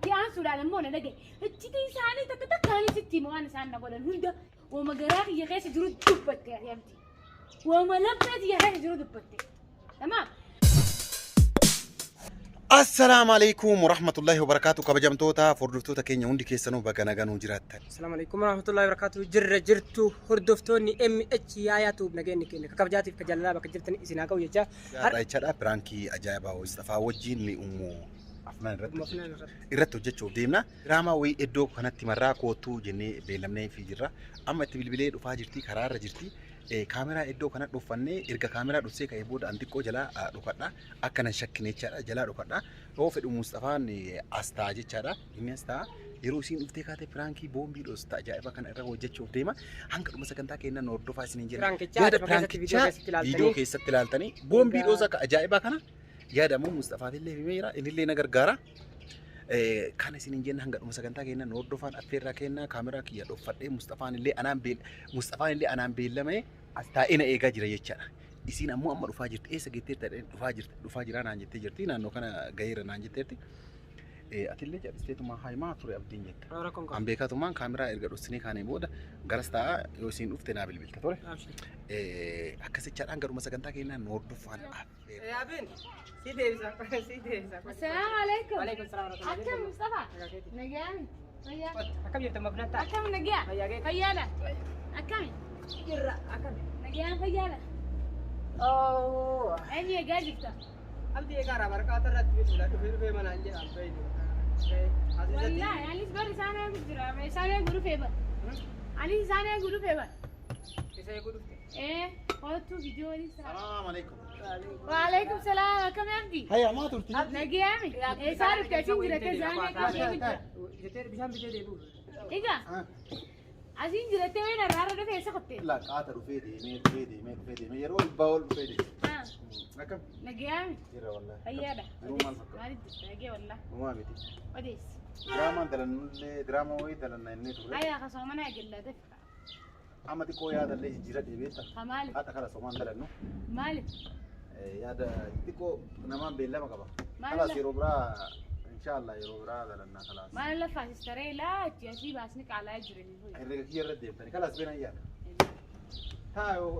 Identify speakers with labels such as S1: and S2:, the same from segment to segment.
S1: كيان سودان مون نجي تيجي ساني تكاني ستي مو أنا سان نقول الهند وما جراك يا خيس جرود دبت يا يمتي وما لبت يا خيس جرود دبت تمام.
S2: السلام عليكم ورحمة الله وبركاته. كبجمتوتا فردفتوتا كينيا وندي كيسانو بغانا غانو جراتان.
S3: السلام عليكم ورحمة الله وبركاته. جرتو هردفتوني اتش ياياتو بنغيني كيني كبجاتي كجلالا بكجرتني اسيناكو يجا
S2: رايتشادا برانكي اجايبا ويستفا وجين مي امو afnaan irratti hojjechuuf deemna. Diraamaa wayii iddoo kanatti marraa kootuu jennee beelamnee fi jirra. Amma itti bilbilee dhufaa jirti, karaa irra jirti. Kaameraa iddoo kana dhuffannee erga kaameraa dhussee ka'ee booda antiqqoo jalaa dhufadha. Akkanan shakkine jechaadha jalaa dhufadha. Yoo fedhu Mustafaan astaa jechaadha. Inni astaa yeroo isiin dhuftee kaatee piraankii boombii dhosta ajaa'iba kana irra hojjechuuf deema. Hanga dhuma sagantaa keenna nu hordofaa isiniin jenna. Yaada piraankicha viidiyoo keessatti ilaaltanii boombii dhosa ajaa'iba kana yaada moo Mustafaa illee himeera inillee na gargaara. Kan isiniin jenna hanga dhuma sagantaa keenna nu hordofaan affeerraa keenna kaameraa kiyya dhoffadhee Mustafaan illee anaan beellamee as taa'ee na eegaa jira jechaadha. Isiin ammoo amma dhufaa jirti. Eessa geetteetti dhufaa jira naan jettee jirti. Naannoo kana gaheera naan jetteetti. Atillee jedhisteetuma haayimaa ture abdiin jetta. An beekatumaan kaameraa erga dhossinee kaanee booda garas ta'a yoo isiin dhufte naa bilbilta ture. Akkasichaadhaan hanga dhuma sagantaa keenna nu hordofaan affeerra.
S1: السلام عليكم. وعليكم السلام ورحمة الله. أكم مصطفى. نجيان.
S3: أكم يبتم مبنتا.
S1: أكم نجيان. فيالا. أكم.
S3: جرا أكم.
S1: نجيان فيالا.
S3: أوه.
S1: أني جاجبتا.
S3: أبدي كارا بركات الرتبة ولا تفيد في منانجة أم بعيد.
S1: والله يعني سبر سانة يقدر أما سانة يقولوا فيبر. علي سانة يقولوا فيبر.
S3: كيسا يقولوا؟
S1: إيه. قلت فيديو لي.
S2: السلام عليكم.
S1: وعليكم السلام. كم يبدي؟
S2: هيا ما ترتي.
S1: نجيامي. إيه صار كتير جرتة زانة كتير.
S3: جتير بيشام بيجي ديبو.
S1: إيجا. عايزين جرتة وين الرارة ده فيها سكتة.
S2: لا قاتل وفيدي ميد يروح الباول وفيدي. لكم.
S1: نجيامي.
S2: يرى والله.
S1: هيا ده. ما نجي والله.
S2: ما بيتي.
S1: وديس.
S2: دراما وين دلنا النت.
S1: أيها خصومنا يقول له دفع.
S2: أما تكو يا اللي جرت بيتا.
S1: مالك.
S2: هذا خلاص وما دلنا.
S1: مالك.
S2: يا ده تكو نمان بيلا ما كبا. خلاص يروبرا إن شاء الله يروبرا دلنا خلاص.
S1: ما لفه تشتري لا تجيب أسنك على أجري.
S2: الرجال كي يرد يبتني خلاص بينا إياه. ها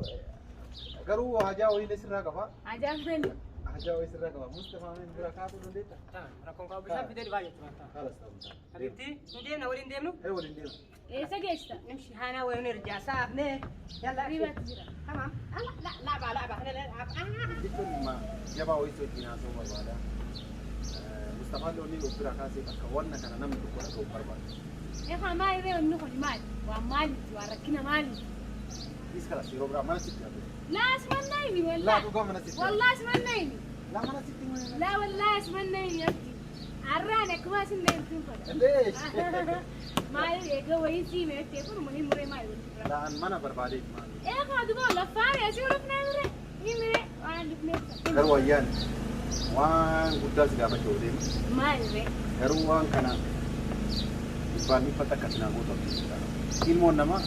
S2: قالوا هجاوي لسرها كفا.
S1: عجبني.
S2: هجاوي لسرها كفا. مصطفى من بركاته نديتا.
S3: ركون كابو بيشام بيجي ديباجي.
S2: خلاص تمام.
S3: حبيبتي نديم نورين ديمنو؟
S2: إيه ولين ديم.
S1: إيه سجيستا.
S3: نمشي هنا ونرجع سابني. يلا
S1: ريبات جرا.
S3: تمام. لا لعبة
S2: Itu ma jaba oiso jina so barbada. Mustafa lo ni ubra kasi ka wanna kana nam ko ko ko barbada.
S1: إيه ما يبي إنه كل مال ومال وركنا مال.
S2: Iskala siro bra mana sitti.
S1: لا اسمه نايمي
S2: La
S1: والله.
S2: tu gamana sitti.
S1: والله اسمه نايمي.
S2: La mana sitti mana.
S1: لا والله اسمه نايمي أبدي. عرانك ما سن نايم فين
S2: ليش؟
S1: ما يجي ويسي ما يتكلم مني مري ما يقول.
S2: La an mana barbade ma.
S1: إيه خذ بالله فاري أشوف نايمي. يمري وعند بنيته.
S2: Garwayan. Wan gudas ga ba jode.
S1: ما يبي.
S2: Garwan kana. Ibani pata kasna go to. Ilmo nama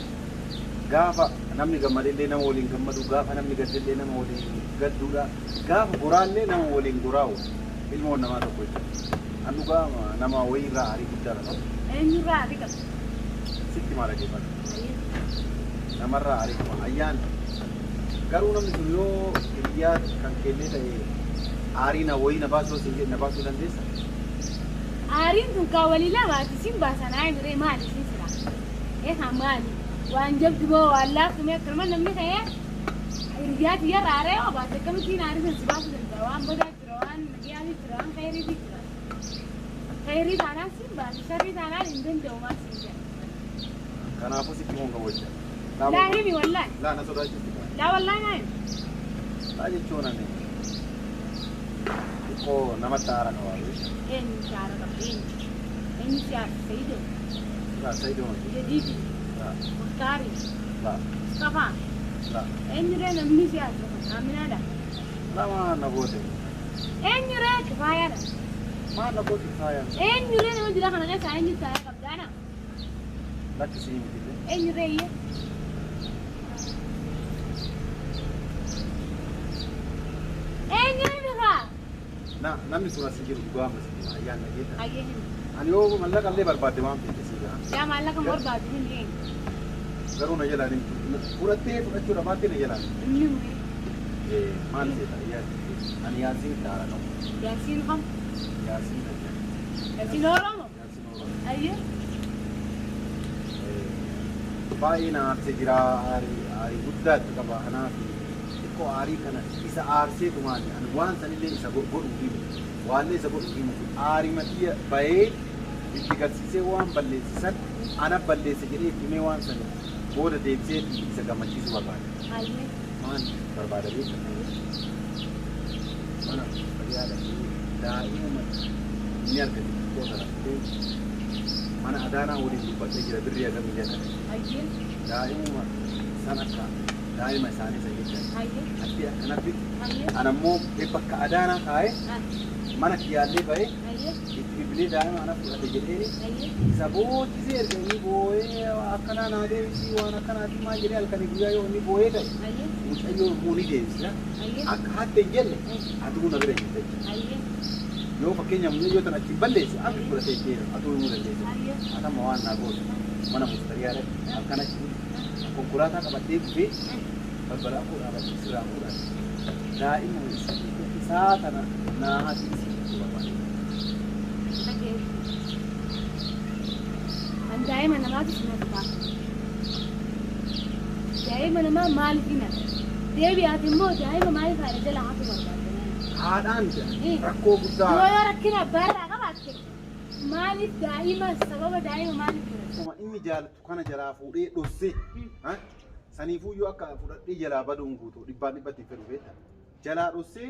S2: gafa namni gammadillee nama waliin gammadu gaafa namni gaddillee nama waliin gadduudha gaafa guraanlee nama waliin guraawu ilmoon namaa tokko jechuudha. Annu gaama nama wayirraa arii guddaa qaba.
S1: Eenyu irraa arii qaba?
S2: Sitti maal adeemata? Namarraa arii qaba. Ayyaan garuu namni sun yoo hiriyaa kan kennee ta'e arii na wayii na baasuu dandeessa?
S1: Aariin tun kaawwalii lamaati siin baasan aayimree maali siin sira? Eegaa maali? Waan jabdu moo waan laaftu mee akkuma namni ta'ee hiriyaati yarra aaree yoo baate akkamitti aariin sun si baasuu danda'a? Waan badaa jira, waan nagiyaatii jira, waan khayriitii jira. Khayrii taanaan siin baasi, sharrii taanaan hin danda'u maal siin jedha.
S2: Kanaafuu sitti honga wajja.
S1: Laa himi wallaahi.
S2: Laa na sodaachisti.
S1: Laa wallaahi naa himi.
S2: Laa jechuun ani xiqqoo namatti haara qabaatu.
S1: Eenyu shaara qabu eenyu? Eenyu siyaasa Sayidoo?
S2: Laa Sayidoo.
S1: Jadiidi.
S2: Laa.
S1: Muktaari.
S2: Laa.
S1: Kafaan.
S2: Laa.
S1: Eenyuree namni siyaasa Aminaadha.
S2: Lama na goote.
S1: Eenyuree kifaayaadha.
S2: Maal na goote kifaayaa?
S1: Eenyuree nama jira kana keessa eenyu taa'ee qabdaana?
S2: Lakkisii miti.
S1: Eenyuree iyya? Eenyuree biraa?
S2: Namni suuraa si jiru dhugaa amma si jira ayyaana geeta.
S1: Ayyee hin.
S2: أنا يوم مالك اللي برباد ما في كسيرة
S1: لا ما لك مربع منين
S2: قالوا نجلا نمت قرأتي فأشوا رباتي نجلا
S1: منين
S2: ما نسيت يا أنا ياسين تعرف
S1: ياسين هم
S2: ياسين
S1: ياسين أورام
S2: ياسين أورام
S1: أيه
S2: باين أرسجرا ari guddaa itti qaba kanaaf xiqqoo aarii kana isa aarsee tumaani ani waan sanillee isa godhu himu waanillee isa godhu himu aarii matii bahee itti garsiisee waan balleessisan ana balleesse jedhee itti himee waan sana booda deebisee isa gammachiisu barbaada. Maan barbaada beekta? Mana fayyaada daa'ima inni argate xiqqoo sana mana adaanaa waliin dubbadhee jira birrii hagamii jedhame. Daa'ima sanakka daa'ima isaanii isa jechuudha. Ati akkanatti anammoo bakka adaanaa taa'ee mana kiyyaallee bahee itti bilbilee daa'ima ana fudhate jedhee isa booddisee erga inni boo'ee akkanaa naa deebisii waan akkanaati maal jedhee halkanii guyyaa yoo inni boo'ee ta'e mucayyoo immoo ni deebisna akka hatte hin jenne atuu na bira jirta yoo fakkeenyaaf mucayyoo tan achi balleesse akka fudhatee jeera atuu himuu dandeessa atama waan naa gootu mana mustariyaadha akkanatti konkolaataa qabattee dhufee balbalaa koo dhaabattee sirraa fuudhan daa'ima isaa kana naa hatiisi barbaade.
S1: An daa'ima namaatu sinatti ta'a. Daa'ima namaa maaliif hina? Deebi'aati immoo daa'ima maaliif haadha jala hafu barbaadde?
S2: Haadhaan rakkoo guddaa.
S1: Yoo rakkina barraa qabaatte maaliif daa'ima sababa daa'ima maaliif hina?
S2: Kuma inni jaalatu kana jalaa fuudhee dhossee saniifuu yoo akka fudhadhee jalaa baduun guutu dhibbaan dhibbatti fedhu beekta. Jalaa dhossee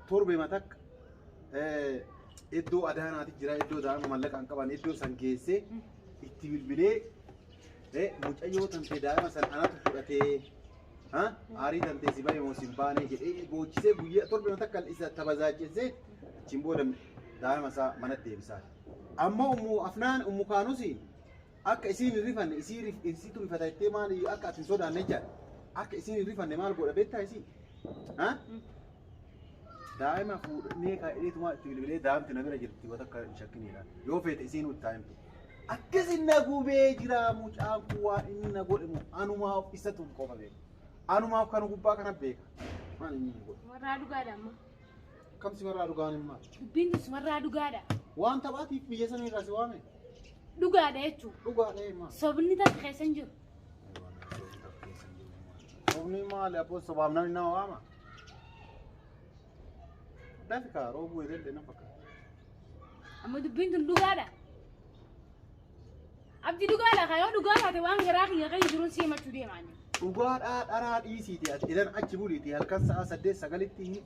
S2: torbe matakka iddoo adaanaati jira iddoo daa'ima mallaqaan qaban iddoo san geessee itti bilbilee mucayyoo tantee daa'ima san anatu fudhatee aarii tantee si bahee moo si baanee jedhee boochisee guyyaa torbe matakka isa tabazaachessee achiin booda daa'ima isaa manatti deebisaa. Amma afnaan kaanusi akka isiin rifanne isiitu rifatattee maali akka atin sodaanne jaa akka isiin rifanne maal godha beektaa isii daa'ima fuudhee kaa'eetuma itti bilbilee daa'imti na bira jirti wata akka hin shakkiniidha yoo feete isiin uttaa'imtu akkasin na gubee jira mucaan kun waan inni na godhe anumaaf isatu qofa beeka anumaaf kan gubbaa kana beeka maal inni godhe
S1: Warraa dhugaadha amma.
S2: kam si warraa dhugaan himmaa
S1: Dubbiin warraa dhugaadha.
S2: waan taphaatiif biyya sanii irraa si waame
S1: Dhugaadha jechuudha.
S2: dhugaadha himmaa
S1: Sobni takka keessa hin jiru.
S2: sobni maali abboo sobaaf namni nama waama dafika roobuu irree na fakkaata.
S1: Amma dubbiin tun dhugaadha. Abdi dhugaadha kayoo dhugaa taate waan garaa kiyya kan jiruun si himachuu deemaa jiru.
S2: Dhugaadhaa dharaa dhiisiiti idan achi buliiti halkan sa'a 8-9tti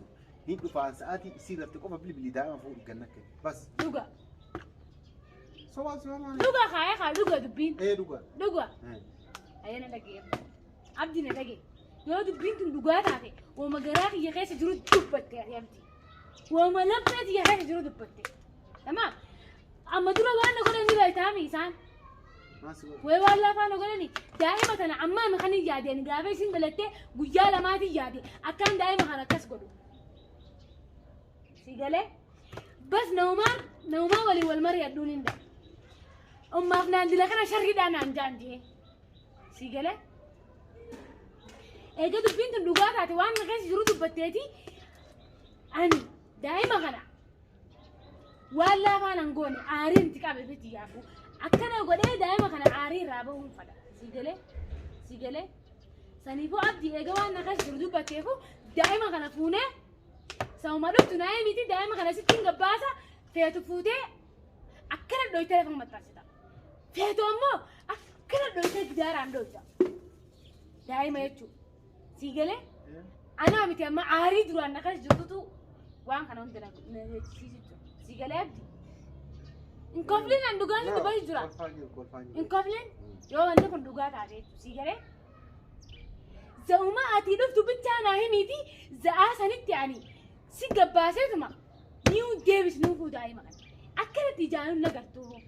S2: hin dhufaan sa'aatii isii rafte qofa bilbilii daa'ima fuudhi ganna kee bas.
S1: Dhuga.
S2: Sobaan si waan
S1: Dhuga kaayee kaa dhuga dubbiin.
S2: dhuga.
S1: Dhuga. Ayya na dhagee. Abdi na dhagee. Yoo dubbiin tun dhugaa taate waama garaa kiyya keessa jiru dubbatte abdi. Waama laphee kiyya keessa jiru dubbatte. Tamaam. Amma dura waan na godhan ni beektaami isaan. Wee waan lafaa na godhani daa'ima tana ammaa kan hin yaadeen gaafa isin galattee guyyaa lamaatiin yaade akkaan daa'ima kana akkas godhu. Si galee bas naumaa waliin wal mari'adhuun hin dha. Ummaaf naan dila kana sharriidhaan naan jaan jee. Si galee eega dubbiin tun dhugaa taate waan na keessa jiru dubbatteeti ani daa'ima kana waan lafaa nan goone aariin itti qabe biti yaafu. Akkana godhee daa'ima kana aarii irraa bahuun fadha. Si galee saniifuu abdii eega waan na keessa jiru dubbatteefu daa'ima kana fuunee sabuma dhuftu naa'ee miti daa'ima kana sittiin gabbaasa feetu fuutee akkana dhoytee lafa maxxansita. Feetu ammoo akkana dhoytee gidaaraan dhoyta. Daa'ima jechuudha. Si galee anaa miti amma aarii duraan na keessa jirtutu waan kana hundi na jechisiisu. Si galee abdii. Inkofliin an dhugaa sitti bahi jira. Inkofliin yoo wanti kun dhugaa taate si galee. Za'uma ati dhuftu bichaa naa himiiti za'aa sanitti ani si gabbaaseetuma ni deebis nuufuu daa'ima kana. Akkanatti ijaanuun nagartuu.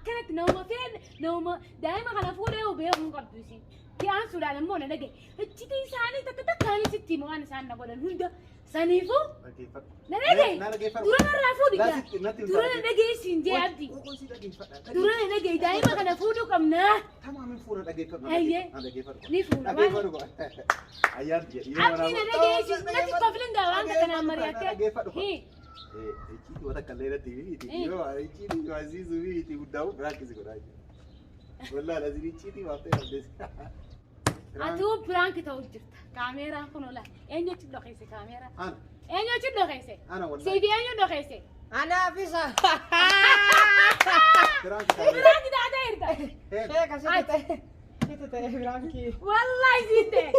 S1: أكلت نومة فين نومة دائما أنا فوري وبيهم قبضوسين كيان سودان مو أنا دقي هتشتي ساني تكتكاني ستي مو أنا سان نقول هندا سانيفو لا دقي دورنا رافو دقي دورنا دقي سينجي عبدي دورنا دقي دائما أنا فوري وكمنا
S2: تمام فورا دقي فرق
S1: هي نفورا
S2: دقي فرق أيام جي
S1: عبدي دقي سين نتي قفلن داوان كنا مرياتي هي
S2: Ichi wata kalera TV ti yo ichi ni azizu wi ti udau practice ko dai wallahi lazim ichi ti wate abdes
S1: أتو برانك توجرت كاميرا كنولا إنجو تدو خيسي كاميرا
S2: أنا
S1: إنجو تدو خيسي
S2: أنا والله
S1: سيدي إنجو تدو خيسي
S3: أنا فيسا
S2: برانك
S1: برانك دا داير دا
S3: هيك عشان برانكي
S1: والله زيدك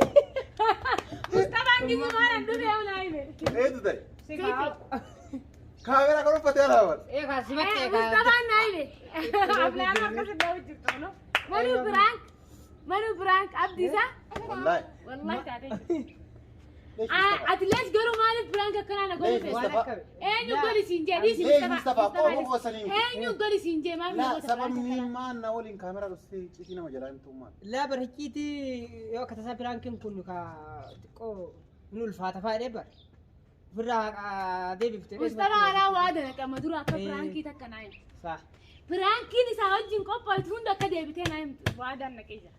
S1: مصطفى نجي ما ندوري ولا عيبه
S2: إيه ده
S3: سيكا
S2: كاميرا كرو فتيلا هون
S3: إيه خاسمت
S1: مصطفى نايبه قبل أنا كسر دوجرت أنا مانو برانك عبدي زا والله تعالي أتلاش قالوا مالك برانك كنا نقول
S2: مصطفى
S1: إنه قولي سينجي دي
S2: ليه مصطفى قوم وصلين
S1: إنه قولي سينجي ما
S2: لا سبب ما نقول كاميرا بس تيجي مجال أنتم ما
S3: لا برهكيتي يو كتسا برانكين كنو كا تكو نول فاتفا ديبر فرا ديبي فتري
S1: مصطفى أنا وادنا كما درا كبرانكي تكناين
S3: صح
S1: برانكي نساوجين كوبا تون دكا ديبتين أيم وادنا كيجا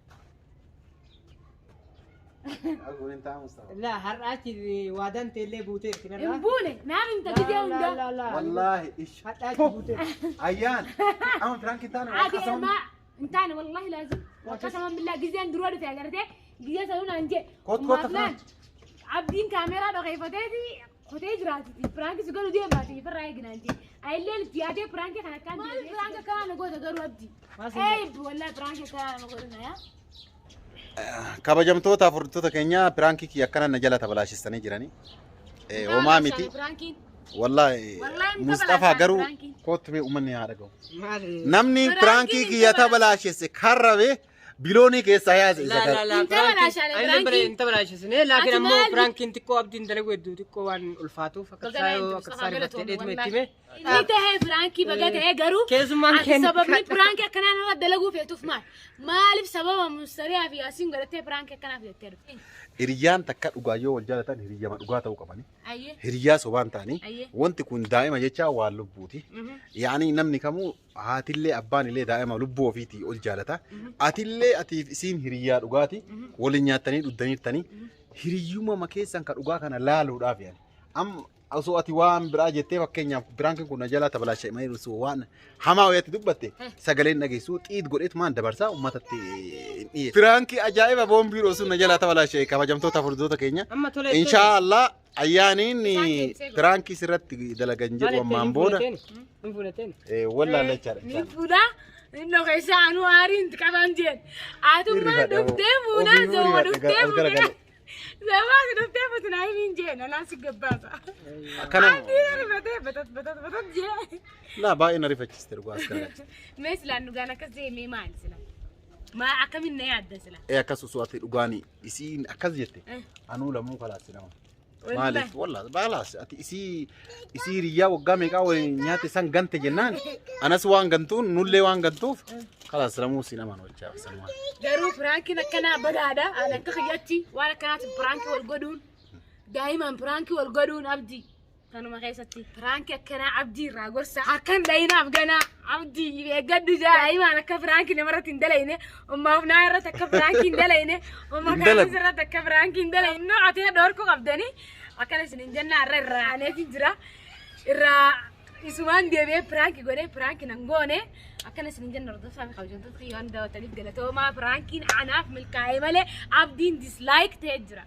S2: أقول أنت مصطفى
S3: لا هرأتي وادن تلي بوتير كنا
S1: إمبولة نعم أنت كده يوم ده
S3: لا لا
S2: والله إيش
S3: هرأتي بوتير
S2: أيان أنا فرانك تاني
S1: عادي ما أنت أنا والله لازم قسما بالله جزين درود في عجرته جزين سلونا أنجي
S2: كوت
S1: عبدين كاميرا بغيفتي خدي جراتي فرانك سكولو دي باتي فراي جنانتي أيلل تياتي فرانك خنا كان ما فرانك كان نقول تقولوا عبدي أي والله فرانك كان نقولنا يا
S2: kabajamtoota furditoota keenya piraankii kiyya akkana na jala tabalaashistanii jiranii homaa miti wallahi Mustafa garuu kootu uummanni haa dhagahu namni piraankii kiyya tabalaashisse karrabe biloonii keessa yaase isa
S3: لا لا انت بلاش سنه لكن امو فرانكين تكو ابدين دلو يدو تكو وان الفاتو فكسايو كساري بتديت ميتيمه
S1: انت هي فرانكي بقت هي غرو
S3: كيزمان كان
S1: سبب من فرانكي كان انا دلغو في توفمان مالف سبب مستريا في ياسين غلطه فرانكي كان في تر
S2: hiriyaan takka dhugaa yoo wal jaalatan hiriyyama dhugaa ta'uu qabani
S1: اييه
S2: hiriyyaa sobaan ta'anii
S1: Ayyee.
S2: wanti kun daa'ima jecha waan lubbuuti yaani namni kamuu haatillee abbaan illee daa'ima lubbuu ofiitii ol jaalata atillee atiif isiin hiriyyaa dhugaati waliin nyaattanii dhuddaniirtanii hiriyyummaa keessan ka dhugaa kana laaluudhaaf yaani am osoo ati waan biraa jettee fakkeenyaaf biraankin kun jala tabalaashe mai rusuu waan hamaa wayatti dubbatte sagaleen dhageessu xiid godheet maan dabarsaa ummatatti dhiye biraanki ajaa'iba boombii roosuu na jala tabalaashe kabajamtoota furditoota keenya inshallah ayyaaniin biraanki sirratti dalagan jedhu ammaan booda wallaahi lachaadha
S1: نفودا إنه كيسانو عارين تكمان جين عاتوما دكتيمونا زوا دكتيمونا زمان دكتيمو تنايمين جين أنا سجبابا
S2: كنا
S1: بتت جين
S2: لا باقي نعرف تشتري قاس كذا
S1: مثلا إنه كان كذي ميمان سلا ما أكمل نياد سلا
S2: إيه كاسو سواتي رجاني إسين أكذيته أنا ولا مو خلاص سلام مالك والله بالاس أتي إسي ريا وقامي كاو نياتي سان جنت جنان أنا سوان جنتون نولي وان جنتوف خلاص سلامو سينما نوجه سلام
S1: جرو فرانكي نكنا بدادا أنا كخياتي وأنا كانت فرانكي والجدون دائما فرانكي والجدون أبدي كانوا ما خيستي فرانكي كنا عبدي راغورسا أكن داينا بجنا عبدي يجد دائما أنا كفرانكي نمرة تندلينه وما بنايرة كفرانكي تندلينه وما كان زرة كفرانكي تندلينه نوعتها دوركو قبضني أكن سنجنا الرا أنا تجرا الرا isuman dia prank gore prank nangone akan seninjan nordaf kami kau jontot kian daw talib galato ma prankin anaf milkai male abdin dislike tejra